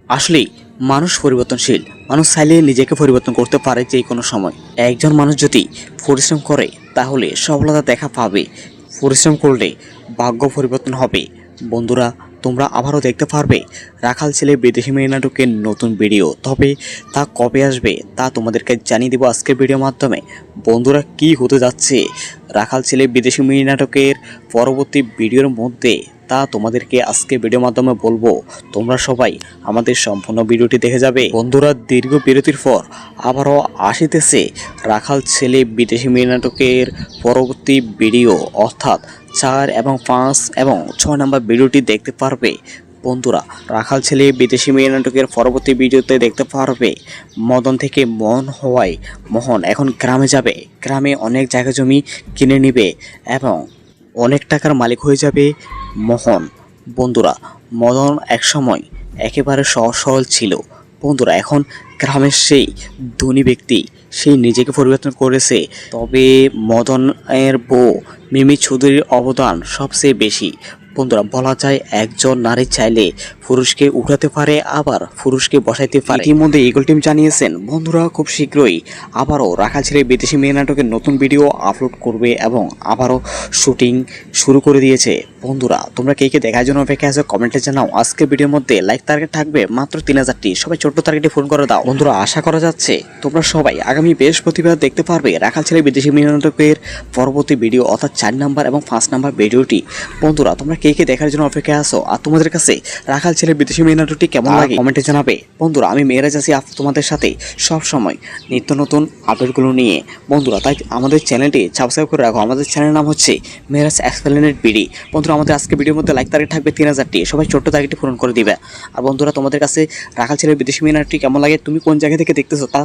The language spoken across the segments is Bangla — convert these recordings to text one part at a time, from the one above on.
আসলেই মানুষ পরিবর্তনশীল। মানুষ চাইলে নিজেকে পরিবর্তন করতে পারে যে কোনো সময়। একজন মানুষ যদি পরিশ্রম করে তাহলে সফলতা দেখা পাবে। পরিশ্রম করলে ভাগ্য পরিবর্তন হবে। বন্ধুরা, তোমরা আবারও দেখতে পারবে রাখাল ছেলে বিদেশি মেয়ে নাটকের নতুন ভিডিও। তবে তা কবে আসবে তা তোমাদেরকে জানিয়ে দেবো আজকের ভিডিওর মাধ্যমে। বন্ধুরা, কি হতে যাচ্ছে রাখাল ছেলে বিদেশি মেয়ে নাটকের পরবর্তী ভিডিওর মধ্যে তা তোমাদেরকে আজকে ভিডিওর মাধ্যমে বলবো। তোমরা সবাই আমাদের সম্পূর্ণ ভিডিওটি দেখে যাবে। বন্ধুরা, দীর্ঘ বিরতির পর আবারও আসিতেছে রাখাল ছেলে বিদেশি মেয়ে নাটকের পরবর্তী ভিডিও, অর্থাৎ 4 এবং 5 এবং 6 নম্বর ভিডিওটি দেখতে পারবে। বন্ধুরা, রাখাল ছেলে বিদেশি মেয়ে নাটকের পরবর্তী ভিডিওতে দেখতে পারবে মদন থেকে মন হওয়ায় মোহন এখন গ্রামে যাবে। গ্রামে অনেক জায়গা জমি কিনে নেবে এবং অনেক টাকার মালিক হয়ে যাবে মোহন। বন্ধুরা, মদন একসময় একেবারে সহজ সরল ছিল। বন্ধুরা, এখন গ্রামের সেই ধনী ব্যক্তি, সেই নিজেকে পরিবর্তন করেছে। তবে মদনের বউ মিমি চৌধুরীর অবদান সবচেয়ে বেশি। বন্ধুরা, বলা যায় একজন নারী চাইলে পুরুষকে উঠাতে পারে, আবার পুরুষকে বসাইতে পারে। ইতিমধ্যে ইগল টিম জানিয়েছেন বন্ধুরা খুব শীঘ্রই আবারও রাখাল ছেলে বিদেশি মেয়ে নাটকের নতুন ভিডিও আপলোড করবে এবং আবারও শুটিং শুরু করে দিয়েছে। বন্ধুরা, তোমরা কে কে দেখার জন্য অপেক্ষা আছো কমেন্টে জানাও। আজকের ভিডিওর মধ্যে লাইক টার্গেট থাকবে মাত্র 3000টি। সবাই ছোট্ট টার্গেটে ফোন করে দাও। বন্ধুরা, আশা করা যাচ্ছে তোমরা সবাই আগামী বৃহস্পতিবার দেখতে পারবে রাখাল ছেলে বিদেশি মেয়ে নাটকের পরবর্তী ভিডিও, অর্থাৎ 4 নাম্বার এবং 5 নাম্বার ভিডিওটি। বন্ধুরা, তোমরা কে কে দেখার জন্য অপেক্ষা আছো আর তোমাদের কাছে রাখাল ছেলে বিদেশি মেয়ে নাটকটি কেমন লাগে কমেন্টে জানাবে। বন্ধুরা, আমি মেয়েরাজ আছি তোমাদের সাথে সব সময় নিত্য নতুন আপডেটগুলো নিয়ে। বন্ধুরা, তাই আমাদের চ্যানেলটি সাবস্ক্রাইব করে রাখো। আমাদের চ্যানেলের নাম হচ্ছে মেয়েরাজ এক্সপ্লেনেড বিডি। বন্ধুরা, আমাদের আজকে ভিডিওর মধ্যে লাইক টার্গেট থাকবে 3000টি। সবাই ছোট্ট টার্গেটটি পূরণ করে দিবে। আর বন্ধুরা, তোমাদের কাছে রাখাল ছেলে বিদেশি মেয়ে নাটকটি কেমন লাগে, তুমি কোন জায়গা থেকে দেখতেছো তা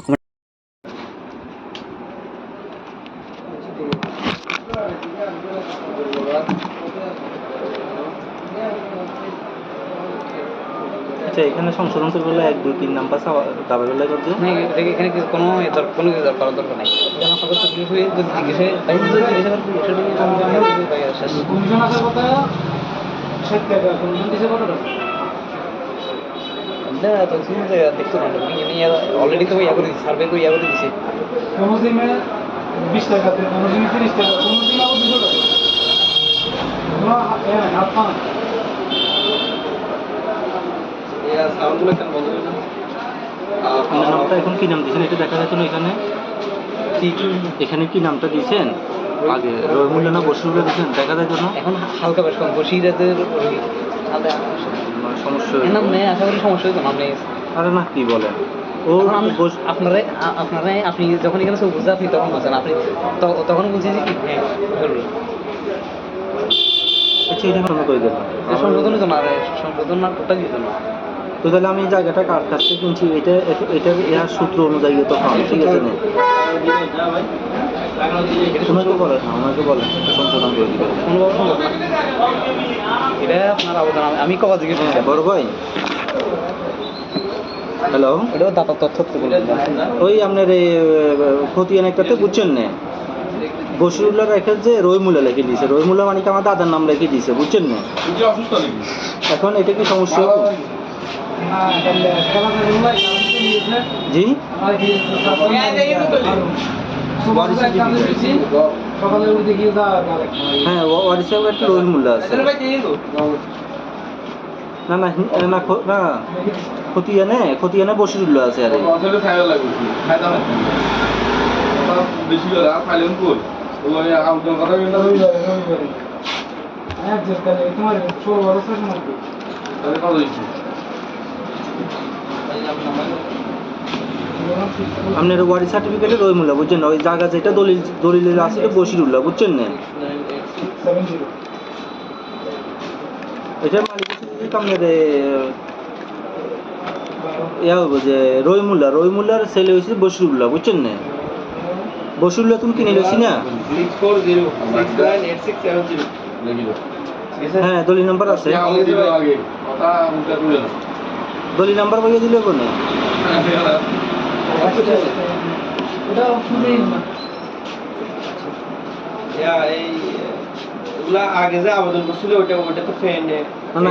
আচ্ছা, এখানে সংশোধন করতে হলে 1 2 3 নাম্বার দাবি করলে করছে না, এখানে কোনো কোনো কিছু করার দরকার নাই। যেন আপনার কাছে জিজ্ঞেস হয়ে যদি জিজ্ঞেসে তাই যদি জিজ্ঞাসা করতে সেটা শেষ। কমিশন আসার কথা 60 টাকা, কমিশন দিছে কতটা? না, তো শুনুন যে দেখতো না, অলরেডি তো ইয়া করে দিচ্ছে, সার্ভে করে ইয়া করে দিচ্ছে। কোনো সিমে 20 টাকাতে, কোনো সিমে 30 টাকা, কোনো সিমে আবার 200 টাকা। তোমরা হাত পান। সাউন্ডগুলো কেন বন্ধ হয়ে যাবে? নামটা এখন কি নাম দিয়েছেন এটা দেখা যাচ্ছে না। এখানে কি নামটা দিয়েছেন আগে, রহিমুল্লাহ না বসিরুল্লাহ দিয়েছেন দেখা যায় না। এখন হালকা বেশ কম বসিরাদের সমস্যা নাম নেই, আশা করি সমস্যা হতো নাম নেই। আরে না, কি বলেন ও আপনারা আপনি যখন এখানে সব বুঝতে আপনি তখন বলছেন, আপনি তখন বলছি যে কি হ্যাঁ আচ্ছা, এটা মনে করে দেবেন সংশোধন হতো না, সংশোধন না টোটাল দিত না। তো তাহলে আমি এই জায়গাটা কার কাছ থেকে কিনছি এটা এর সূত্র অনুযায়ী তো পান, ঠিক আছে না? ওনাকে বলেন না, ওনাকে বলেন সংশোধন করে দিবেন। কোনোভাবে সম্ভব না, এটা আপনার আবেদন। আমি কবা জিজ্ঞেস করছি বড় ভাই, হ্যালো, এটাও দাতা তথ্য বলবেন। ওই আপনার এই খতিয়ান একটাতে বুঝছেন না, বসিরুল্লাহ রেখে যে রহিমুল্লাহ লিখে দিয়েছে। রহিমুল্লাহ মানে কি আমার দাদার নাম লিখে দিয়েছে, বুঝছেন না? এখন এটা কি সমস্যা? জি, সকালে উঠে গিয়ে হ্যাঁ, ওয়ারিসাও একটা রহিমুল্লাহ আছে। না না না না, খতিয়ানে বসিরুল্লাহ আছে। আরে তোমার 16 বছর সময় আপনার ওয়ারি সার্টিফিকেটে রহিমুল্লাহ, বুঝছেন না? ওই জায়গা যেটা দলিলের আছে বসিরুল্লাহ, বুঝছেন না? এটার মালিক আপনার ইয়া হইব যে রহিমুল্লাহর ছেলে হয়েছে বসিরুল্লাহ, বুঝছেন না? বসিরুল্লাহ তুমি কিনে নিয়েছি না? হ্যাঁ, দলিল নাম্বার আছে। দলিল নাম্বার বইয়ে দিলে কোনে ওগুলা আগে যে আবেদন করছিল ওটা তো ফেন না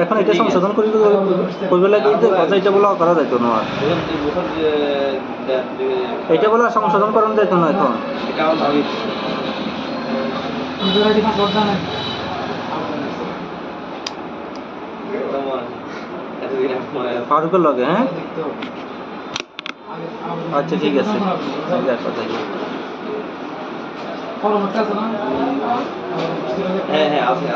এখন এটা সংশোধন করবে লাগে কথা এটা বলা করা যাইতো না আর। এটা বলা সংশোধন করানো যাইতো না এখন। নিজের আইডি পাসওয়ার্ড জানেন? ফারুকের লগে, হ্যাঁ দেখতে হবে। আচ্ছা ঠিক আছে, দেখা যাই। ফরম্যাটটা আছে না? হ্যাঁ আছে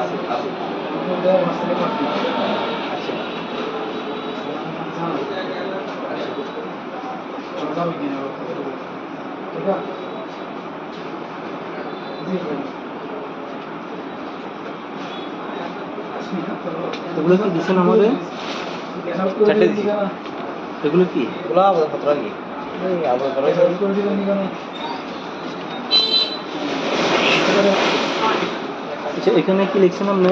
এগুলো কি দিচ্ছেন আমাদের? চারটে দিছি। এগুলো কি? এগুলো আবেদনপত্র আর কি এই আবেদনপত্র আচ্ছা এখানে কি লিখছেন আপনি?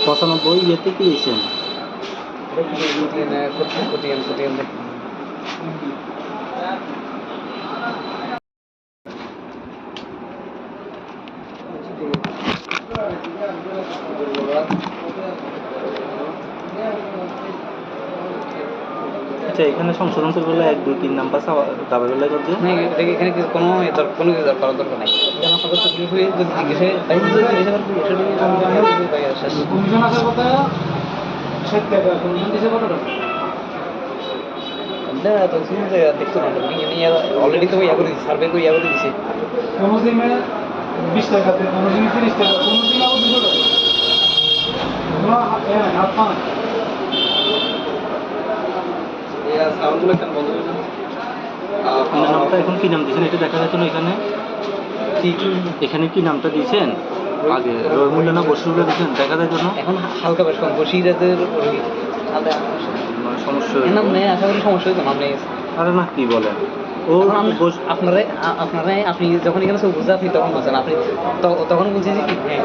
95 ইয়েতে কি লিখছেন? খতিয়ান আচ্ছা এখানে সংশোধন করতে গেলে 1 2 3 নাম্বার দাবি করলে করছে। এখানে কোনো কোনো কিছু করার দরকার নাই। এখানে আপনাদের তকলিফ হয়ে যদি জিজ্ঞেসে তাই যদি জিজ্ঞাসা করবে শেষ। কমিশন আসার কথা 60 টাকা, কমিশন দিছে কত টাকা? না তো শুনুন যে দেখতে না অলরেডি তো ইয়া করে দিছি, সার্ভে করে ইয়া করে দিছি। কোনো সিমে 20 টাকাতে, কোনো সিমে 30 টাকা, কোনো সিমে আবার 200 টাকা। তোমরা হাত পান সাউন্ডগুলো কেন বন্ধ হয়েছে? আপনার নামটা এখন কি নাম দিয়েছেন এটা দেখা যাচ্ছে না এখানে? এখানে কি নামটা দিয়েছেন? আগে রহিমুল্লাহ না বসিরুল্লাহ দিয়েছেন দেখা যায় না? এখন হালকা বেশ কম বসিরাদের সমস্যা এর নাম নেই, আশা করি সমস্যা হয়েছে নাম নেই। আরে না কি বলেন ও আপনারা আপনি যখন এখানে সব বুঝতে আপনি তখন বলছেন আপনি তখন বলছি যে কি হ্যাঁ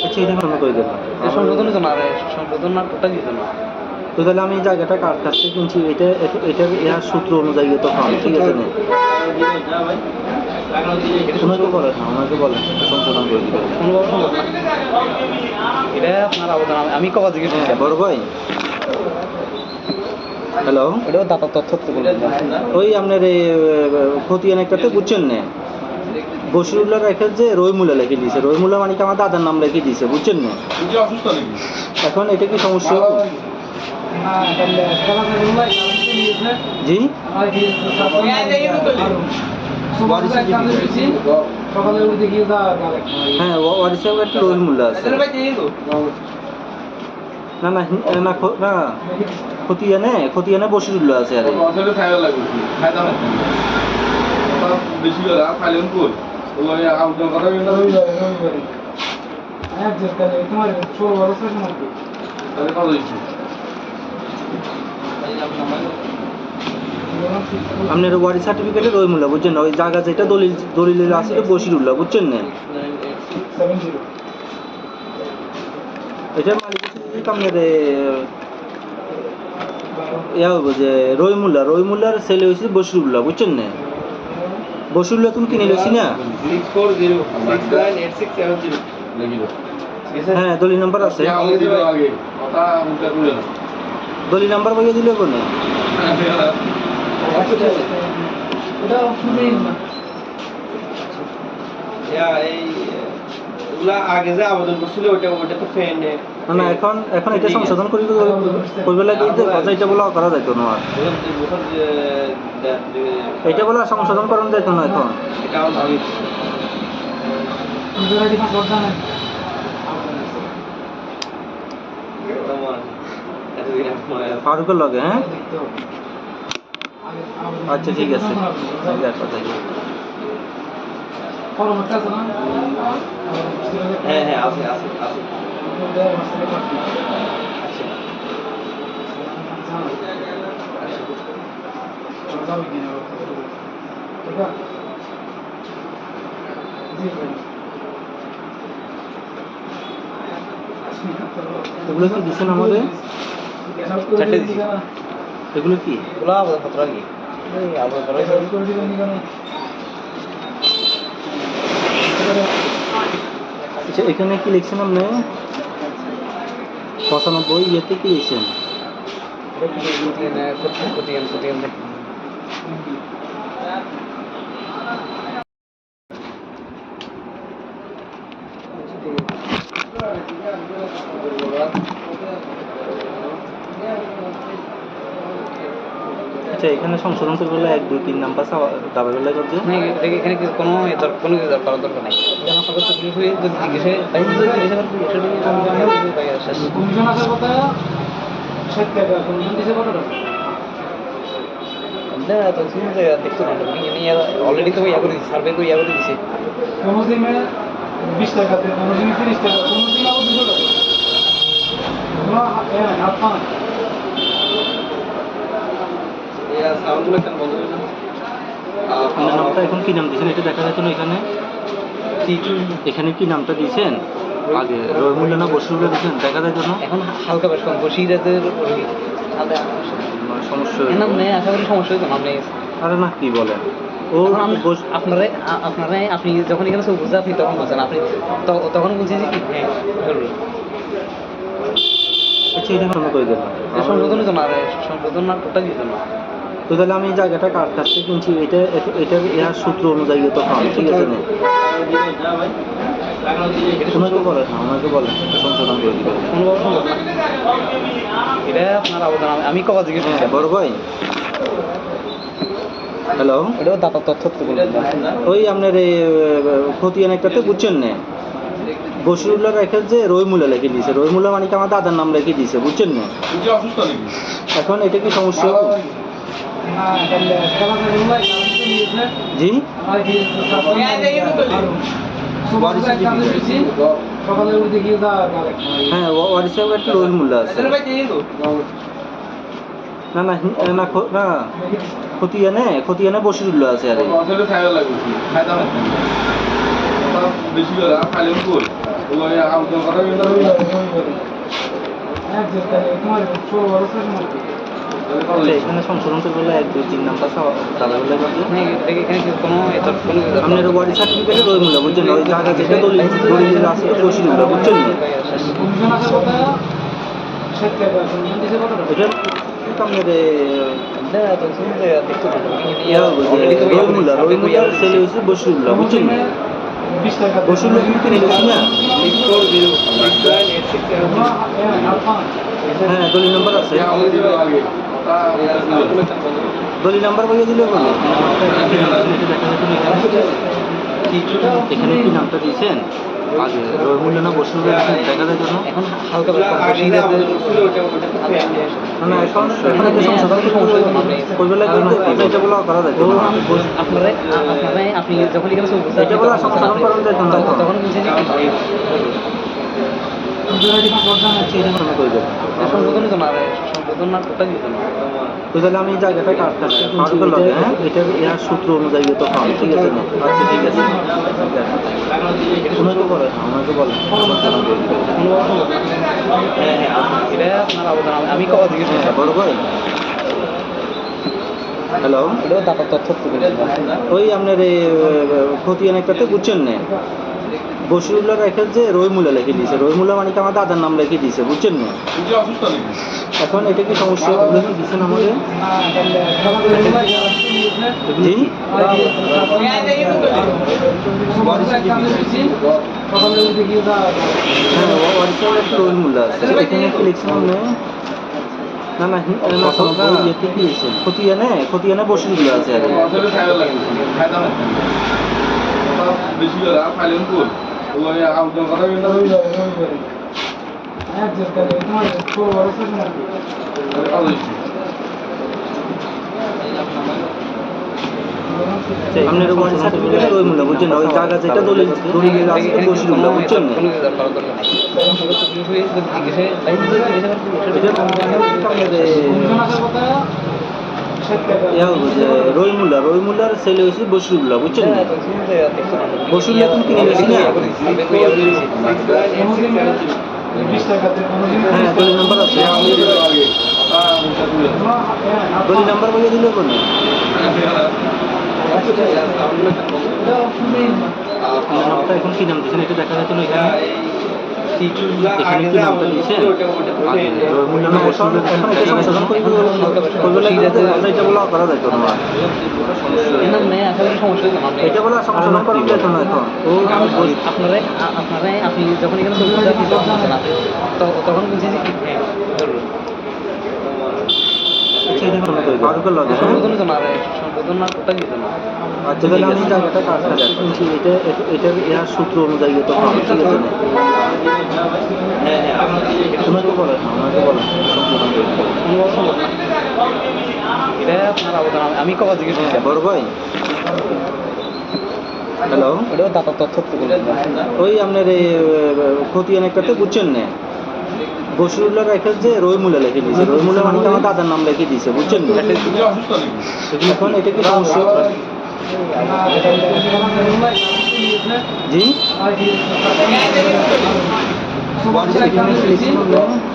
আচ্ছা এটা কেন করে দেবেন? সংশোধনের জন্য আর সংশোধন না টোটাল দিত না। তো তাহলে আমি এই জায়গাটা কার কাছ থেকে কিনছি এটার ইহার সূত্র অনুযায়ী তো পাবো, ঠিক আছে না? ওনাকে বলেন না, ওনাকে বলেন সংশোধন করে দিবেন। কোনোভাবে সম্ভব না। এটা আপনার আবেদন আমি কবা জিজ্ঞেস করছি। হ্যাঁ বড় ভাই, হ্যালো, এটাও দাতা তথ্য তো বলবেন। ওই আপনার এই খতিয়ান একটাতে বুঝছেন না বসিরুল্লাহ রেখে যে রহিমুল্লাহ লিখে দিয়েছে, রহিমুল্লাহ মানে কি আমার দাদার নাম লিখে দিয়েছে, বুঝছেন না? অসুস্থ নাকি? এখন এটা কি সমস্যা? না, তাহলে খেলা খেলুন ভাই, জি সকালে উঠে দেখি যা হ্যাঁ ওয়ারিসাহ একটা রহিমুল্লাহ আছে। না না না না খতিয়ানে বসিরুল্লাহ আছে আরে। আসলে খাইয়া লাগবে খাইতে হবে বেশি করে খাইলেন কই ওই আউটডোর করা তোমার 16 বছর সময় তাহলে কত দিচ্ছি আপনার ওয়ারি সার্টিফিকেটে রহিমুল্লাহ, বুঝছেন না? ওই জায়গা যেটা দলিলের আছে এটা বসিরুল্লাহ, বুঝছেন না? 70 এটার মালিক হচ্ছে আপনার ইয়া হবে যে রহিমুল্লাহর ছেলে হয়েছে বসিরুল্লাহ, বুঝছেন না? বসিরুল্লাহ তুমি কিনে লইছি না? 640698670 লিখিলো হ্যাঁ দলিল নাম্বার আছে, আগে দিল আগে কথা উল্টা করে না দলিল নাম্বার বইয়ে দিলে কোনে? এটা অপশনই না। এই ওগুলা আগে যে আবেদন করছিল ওটা তো ফেন না এখন এটা সংশোধন করবে লাগে কথা এটা বলা করা যাইতো না আর। এটা বলা সংশোধন করানো যাইতো না এখন। নিজের আইডি পাসওয়ার্ড জানেন? ফারুকের লগে, হ্যাঁ দেখতে হবে। আচ্ছা ঠিক আছে, দেখা যাই। ফরম্যাটটা আছে না? হ্যাঁ আছে এগুলো কি দিচ্ছেন আমাদের? চারটে দিছি। এগুলো কি? এগুলো আবেদনপত্র আর কি এই আবেদনপত্র আচ্ছা এখানে কি লিখছেন আপনি 95 ইয়েতে কি লিখছেন? আচ্ছা এখানে সংশোধন করতে গেলে 1 2 3 নাম্বার দাবি করলে করছে এখানে কোনো কোনো করার দরকার নাই কেন কাগজ তো ক্লিয়ার হয়ে যদি জিজ্ঞেসে তাই যদি জিজ্ঞেসে করবে শেষ কমিশন আসার কথা 60 টাকা কমিশন দিছে কত টাকা না তো শুনে দেখতে না অলরেডি তো ইয়া করে দিচ্ছে সার্ভে করে ইয়া করে দিচ্ছে কোনো সিমে 20 টাকাতে কোনো সিমে 30 টাকা কোনো সিমে আবার 200 টাকা কোনো হাত পা নাই সাউন্ডগুলো কেন বন্ধ হয়ে না? আপনার নামটা এখন কি নাম দিয়েছেন এটা দেখা যাচ্ছে না এখানে এখানে কি নামটা দিয়েছেন আগে রহিমুল্লাহ না বসিরুল্লাহ দিয়েছেন দেখা যায় জন্য এখন হালকা বেশ কম বসিরাতের সমস্যা নাম নেই আশা করি সমস্যা হইতো নাম নেই আরে না কি বলেন ও আপনারা আপনি যখন এখানে সব বুঝে আপনি তখন বলছেন আপনি তখন বলছেন যে কি হ্যাঁ জরুরি আচ্ছা এটা কেন করে দেবেন সংশোধনের জন্য আর সংশোধন না টোটাল দিত না তো তাহলে আমি এই জায়গাটা কার কাছ থেকে কিনছি এটা এর সূত্র অনুযায়ী তো পান ঠিক আছে না ওনাকে বলেন না ওনাকে বলেন সংশোধন করে দিবেন কোনোভাবে সম্ভব না এটা আপনার আবেদন আমি কবা জিজ্ঞেস করছি বড় ভাই হ্যালো এটাও দাতা তথ্য তো বলবেন ওই আপনার এই খতিয়ান একটাতে বুঝছেন না বসিরুল্লাহ রেখে যে রহিমুল্লাহ লিখে দিয়েছে রহিমুল্লাহ মানে কি আমার দাদার নাম লিখে দিয়েছে বুঝছেন না তুমি অসুস্থ নাকি? এখন এটা কি সমস্যা না তাহলে খেলা করে ভাই জি সকালে উঠে গিয়ে হ্যাঁ ওয়ারিসাব একটা রহিমুল্লাহ আছে না না না না খতিয়ানে বসিরুল্লাহ আছে আরে আসলে সাইবার লাগবে ফায়দা হচ্ছে বেশি করে ফাইলেন কই ওই আউটডোর কথা বলতে তোমার আচ্ছা, এখানে সংশোধন করতে গেলে 1 2 3 নাম্বার দাদা বলে করছে এখানে কোনো আপনার ওয়ারি সার্টিফিকেটে রহিমুল্লাহ বুঝছেন ওই জায়গা থেকে দলিল আছে বসিরুল্লাহ বুঝছেন না কমিশন আসার কথা 60 টাকা কমিশন দিছে কত টাকা এটা আপনার তো শুনে দেখতে না রহিমুল্লাহ ছেলে হচ্ছে বসিরুল্লাহ বুঝছেন না 20 টাকা বসিরুল্লাহ কিন্তু নিয়েছি না হ্যাঁ দলিল নাম্বার আছে দলিল নাম্বার বলে দিলে বলো এখানে কি নামটা দিয়েছেন আগে রহিমুল্লাহ না বসিরুল্লাহ দিয়েছেন দেখা যায় জন্য এখন হালকা বেশ কম বসিরাতের না এখন এখানে যে সংশোধন করবে এটা বলা করা যায় আপনারা আপনি যখন এখানে সব বুঝতে এটা বলা সংশোধন করা যায় তখন বলছেন যে সংশোধনের জন্য আর সংশোধন না টোটাল দিত না তো তাহলে আমি এই জায়গাটা কার কাছ থেকে কিনছি হ্যাঁ এটা এর সূত্র অনুযায়ী তো পান ঠিক আছে না আচ্ছা ঠিক আছে ওনাকে বলেন ওনাকে বলেন এটা আপনার আবেদন আমি কবা জিজ্ঞেস করছি বড় ভাই হ্যালো এটাও দাতা তথ্য তো বলবেন ওই আপনার এই খতিয়ান একটাতে বুঝছেন না বসিরুল্লাহ রেখে যে রহিমুল্লাহ লিখে দিয়েছে রহিমুল্লাহ মানে কি আমার দাদার নাম লিখে দিয়েছে বুঝছেন না তুমি অসুস্থ নাকি? এখন এটা কি সমস্যা ওগুলো কি দিচ্ছেন আমাদের জি সকালে উঠে গিয়ে হ্যাঁ ওয়ারিসাব একটা রহিমুল্লাহ আছে এখানে কি লিখছেন আপনি না না না ইয়েতে কি লিখছেন খতিয়ানে বসিরুল্লাহ আছে আরে আসলে সাইবার লাগবে ফায়দা হচ্ছে বেশি করে ফাইলেন কই ওই আউটডোর কথা বলতে তোমার আপনার ওয়ারি সার্টিফিকেটে রহিমুল্লাহ বুঝছেন ওই জায়গা যেটা দলিল আছে বসিরুল্লাহ বুঝছেন না কোনো করার দরকার নাই যদি জিজ্ঞেসে তাই যদি জিজ্ঞেসে এটা রহিমুল্লাহর ছেলে হয়েছে বসিরুল্লাহ বুঝছেন না বসিরুল্লাহ কিন্তু কিনে গেছি না 20 টাকাতে কোনো হ্যাঁ দলিল নাম্বার আছে দলিল নাম্বার বলে দিলে কোনো আপনার নামটা এখন কি নাম দিয়েছেন এটা দেখা যাচ্ছে না এখানে? এখানে কি নামটা দিয়েছেন? রহিমুল্লাহ না বশিরুল্লাহ? এখন এটা সংশোধন করে এটা বলা করা যাইতো না। এনাম নেই আশা করি সমস্যা হতো না আপনি এটা বলা সংশোধন করা যাইতো না এখন। ও আপনারা আপনি যখন এখানে চলে যান আপনি তখন বলছেন আপনি তখন বলছি যে কি হ্যাঁ ধরুন ফারুকের লগে হ্যাঁ? সংশোধনের জন্য আর সংশোধন না ওটা দিত না আচ্ছা তাহলে আমি জায়গাটা কাটতে যাচ্ছি এটার এর সূত্র অনুযায়ী তো হবে, ঠিক আছে না? ওনাকে বলেন সংশোধন করে দিতে। কোনো সমস্যা না। এটা আপনার আবেদন আমি কবে জিজ্ঞেস করছি বড় ভাই হ্যালো, ওটাও দাতা তথ্য বলবেন ওই আপনার এই খতিয়ান একটাতে বুঝছেন না, বশিরুল্লাহ রেখে যে রহিমুল্লাহ লিখে দিয়েছে, রহিমুল্লাহ মানে আমার দাদার নাম লিখে দিয়েছে, বুঝছেন না? এখন এটা কি সমস্যা? জি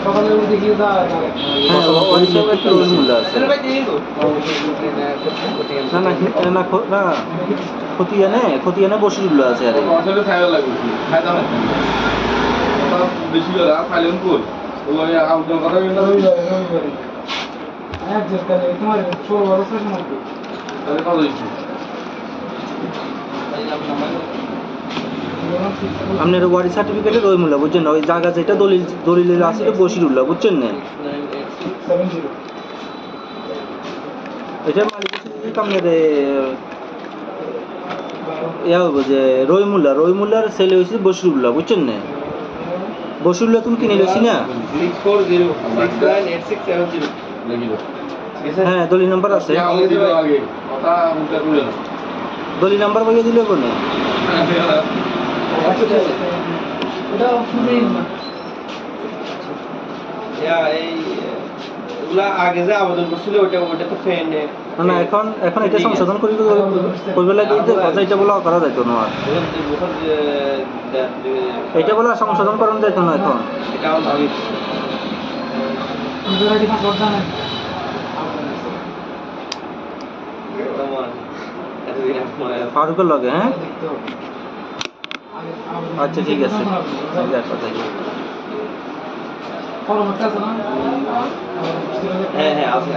সকালে উঠে গিয়ে হ্যাঁ ওই সব একটা রহিমুল্লাহ আছে না না না খতিয়ানে বশিরুল্লাহ আছে আর আসলে সাইবার লাগবে ফায়দা হবে বেশি করে আর ফাইলেন কই ওই আউটডোর কথা কিন্তু রবিবারে একজন কালে তোমার 16 বছর সময় তাহলে কত হইছে আপনার ওয়ারি সার্টিফিকেটে রহিমুল্লাহ, বুঝছেন না? ওই জায়গা যেটা দলিলের আছে বশিরুল্লাহ, বুঝছেন না? 70 এটা মালিক আপনার ইয়া হবো যে রহিমুল্লাহর ছেলে হয়েছে বশিরুল্লাহ, বুঝছেন না? বশিরুল্লাহ তুমি কিনে গেছি না? 640698670 লিখি দাও হ্যাঁ দলিল নাম্বার আছে, আগে দিও আগে কথা উল্টা করে না দলিল নাম্বার বইয়ে দিলে কোনে? এটা শুনেই না আগে যে আবেদন করছিল ওটা তো ফ্রেন্ড না এখন এটা সংশোধন করবে লাগে, কথা এটা বলা করা যাইতো না আর এটা বলা সংশোধন করানো যাইতো না এখন। এটা আমি নিজেরা কি পাসওয়ার্ড জানেন? ফারুকের লগে হ্যাঁ? দেখতে হবে আচ্ছা ঠিক আছে, দেখা যাবে। পরবর্তী আছে না? হ্যাঁ হ্যাঁ আছে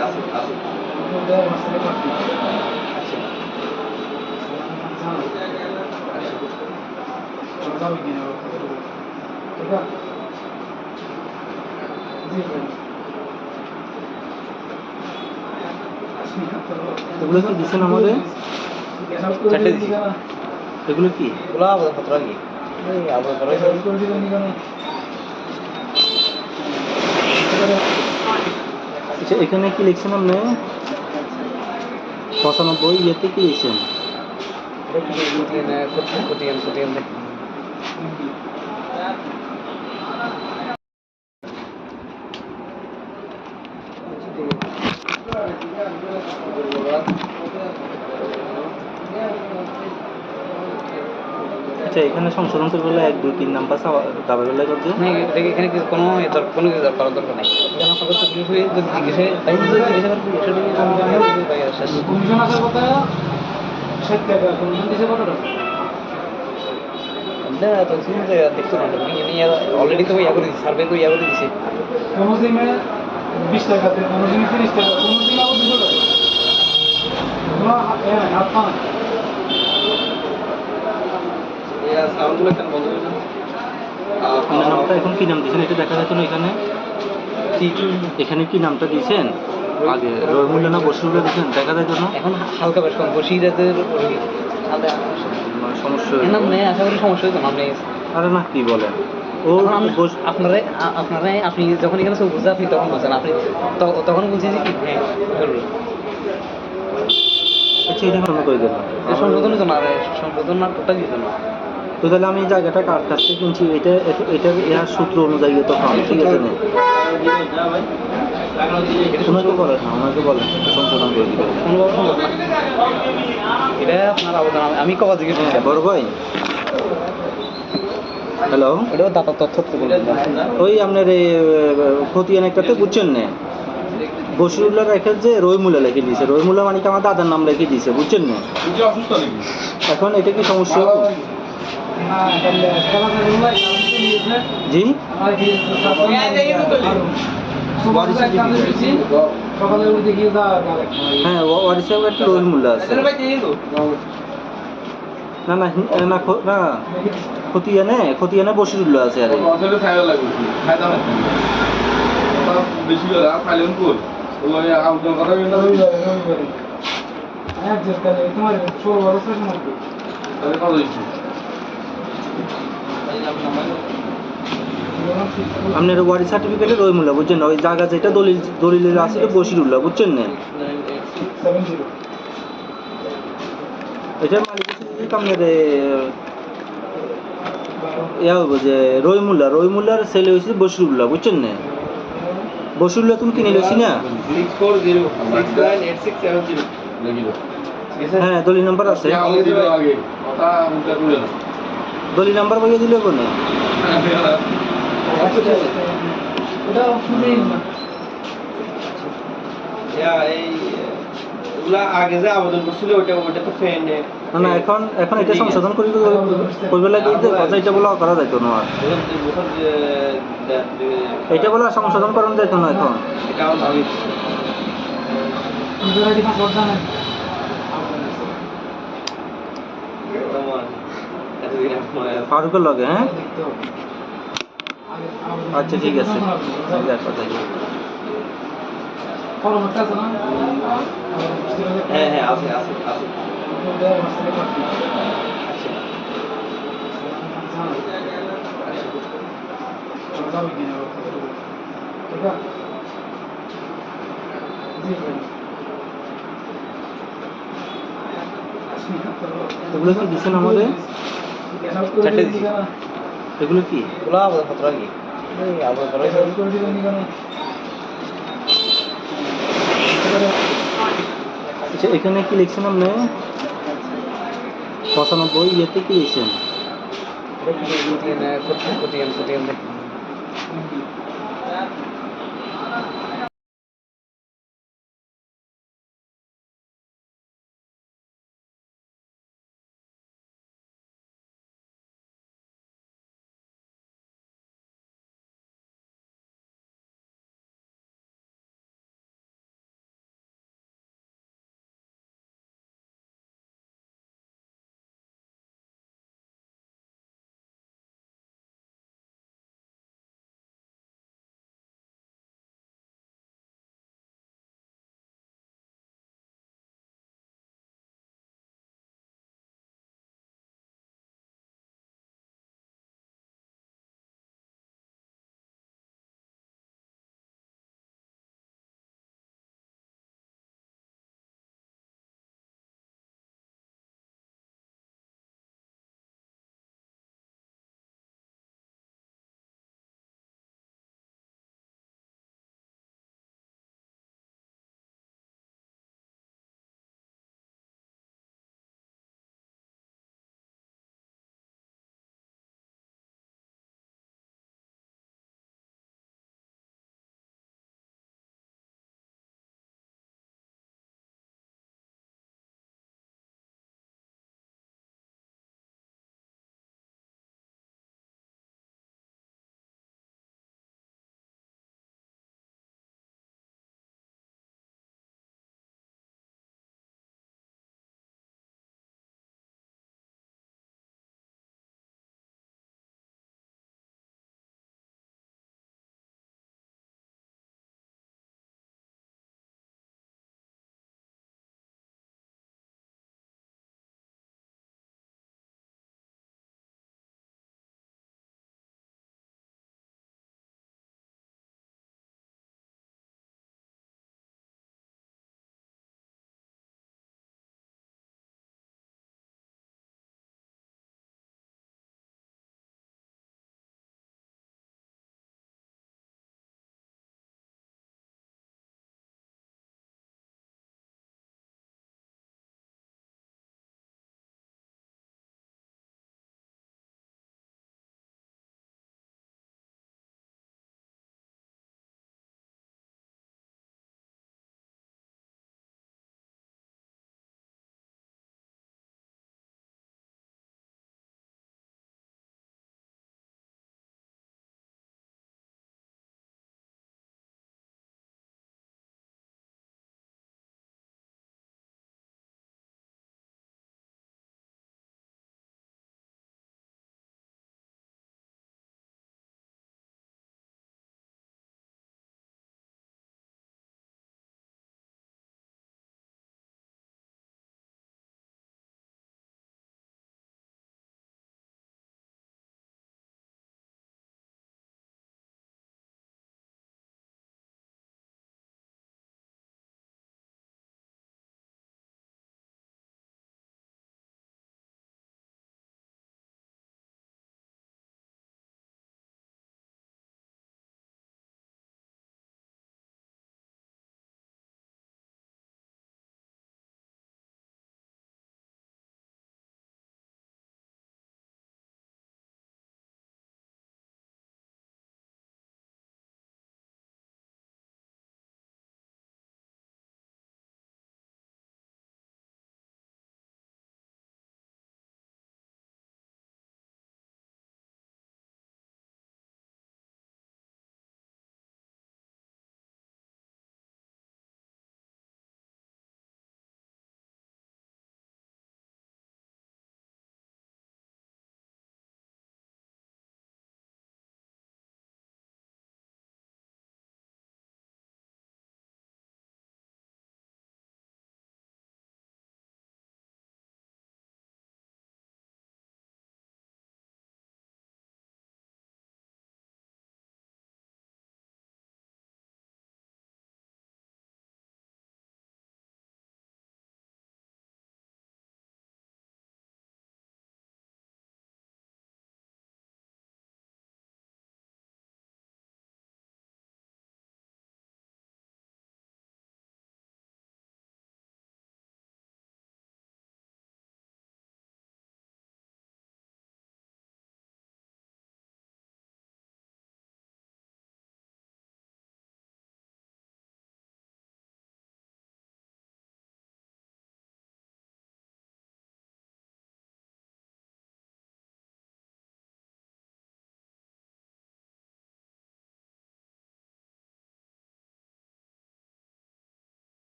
এগুলো কি দিচ্ছেন আমাদের? চারটে দিছি। এগুলো কি? এগুলো আবেদন পত্র আর কি এই আবেদন করা হয়েছে আচ্ছা এখানে কি লিখছেন আপনি? 95 ইয়েতে কি লিখছেন? খতিয়ান আচ্ছা এখানে সংশোধন করতে গেলে 1 2 3 নাম্বার দাবি করলে করছে। এখানে কোনো কিছু করার দরকার নাই এখানে আপনার কাছে জিজ্ঞেস হয়ে যদি জিজ্ঞেসে তাই যদি জিজ্ঞাসা করেন শেষ কমিশন আসার কথা 60 টাকা, কমিশন দিছে কত টাকা? তো শুনতে দেখতে না অলরেডি তো ইয়া করে দিচ্ছে সার্ভে করে ইয়া করে দিচ্ছে কোনো সিমে 20 টাকাতে, কোনো সিমে 30 টাকা, কোনো সিমে আবার 200 টাকা। কোনো হাত পা নাই। সাউন্ডগুলো কেন বন্ধ হয়ে আপনার নামটা এখন কি নাম দিয়েছেন এটা দেখা যাচ্ছে না এখানে? এখানে কি নামটা দিয়েছেন আগে? রহিমুল্লাহ না বশিরুল্লাহ দিয়েছেন দেখা যায় না? এখন হালকা বেশ কম বসিরাতের সমস্যা এনাম নেই আশা করি সমস্যা হতো না আপনি আরে না কি বলেন ও আপনারা আপনি যখন এখানে সব বুঝে আপনি তখন বলছেন আপনি তখন বলছি যে কি হ্যাঁ ধরুন আচ্ছা এটা কেন করে দিলাম? সংশোধনের জন্য আর সংশোধন না ওটা দিত না তো তাহলে আমি এই জায়গাটা কার কাছ থেকে কিনছি এটার এর সূত্র অনুযায়ী তো হবে, ঠিক আছে না? ওনাকে বলেন না, ওনাকে বলেন সংশোধন করে দিবেন। কোনোভাবে সম্ভব না এটা আপনার আবেদন আমি কবে জিজ্ঞেস করছি বড় ভাই হ্যালো, এটাও দাতা তথ্য বলবেন ওই আপনার এই খতিয়ান একটাতে বুঝছেন না, বশিরুল্লাহ রেখে যে রহিমুল্লাহ লিখে দিয়েছে, রহিমুল্লাহ মানে আমার দাদার নাম লিখে দিয়েছে, বুঝছেন না? এটা অসুস্থ নাকি এখন এটা কি সমস্যা? জি সকালে উঠে গিয়ে যা হ্যাঁ ওয়ারিস সাহেব একটা রহিম মোল্লা আছে না না না না খতিয়ানে বশিরুল্লাহ আছে আরে আসলে খাইও লাগবে খাইতে হবে কথা বেশি করে আর খাইলেন কই ওই আউটডোর কথা কিন্তু তোমার 16 বছর মধ্যে তাহলে কত দিচ্ছি আপনার ওয়ারিস সার্টিফিকেটে রহিমুল্লাহ বুঝছেন ওই জায়গা যেটা দলিলের আছে বশিরুল্লাহ বুঝছেন না 70 এটার মালিক হচ্ছে আপনার ইয়া হইব যে রহিমুল্লাহর ছেলে হয়েছে বশিরুল্লাহ বুঝছেন না বশিরুল্লাহ তুমি কিনে লইছি না 640698670 দেখিলো হ্যাঁ দলিল নাম্বার আছে আগে দিল আগে কথা উল্টা করে না দলিল নাম্বার বইয়ে দিলে কোনে ওটা শুনেই না এই ওগুলা আগে যে আবেদন করছিল ওটা তো ফেন না না এখন এটা সংশোধন করবে লাগে কথা এটা বলা করা যাইতো না আর এটা বলা সংশোধন করানো যাইতো না এখন এটা আমি নিজেরা কি পাসওয়ার্ড জানেন তোমার এতদিন মনে আছে ফারুকের লগে হ্যাঁ দেখতে হবে আচ্ছা ঠিক আছে দেখা যাই পরবর্তী আছে না হ্যাঁ হ্যাঁ আছে এগুলো কি দিচ্ছেন আমাদের চারটে দিছি। এগুলো কি এগুলো আবেদনপত্র কি এই আবেদনপত্র আচ্ছা এখানে কি লিখছেন আপনি 95 ইয়েতে কি লিখছেন খতিয়ান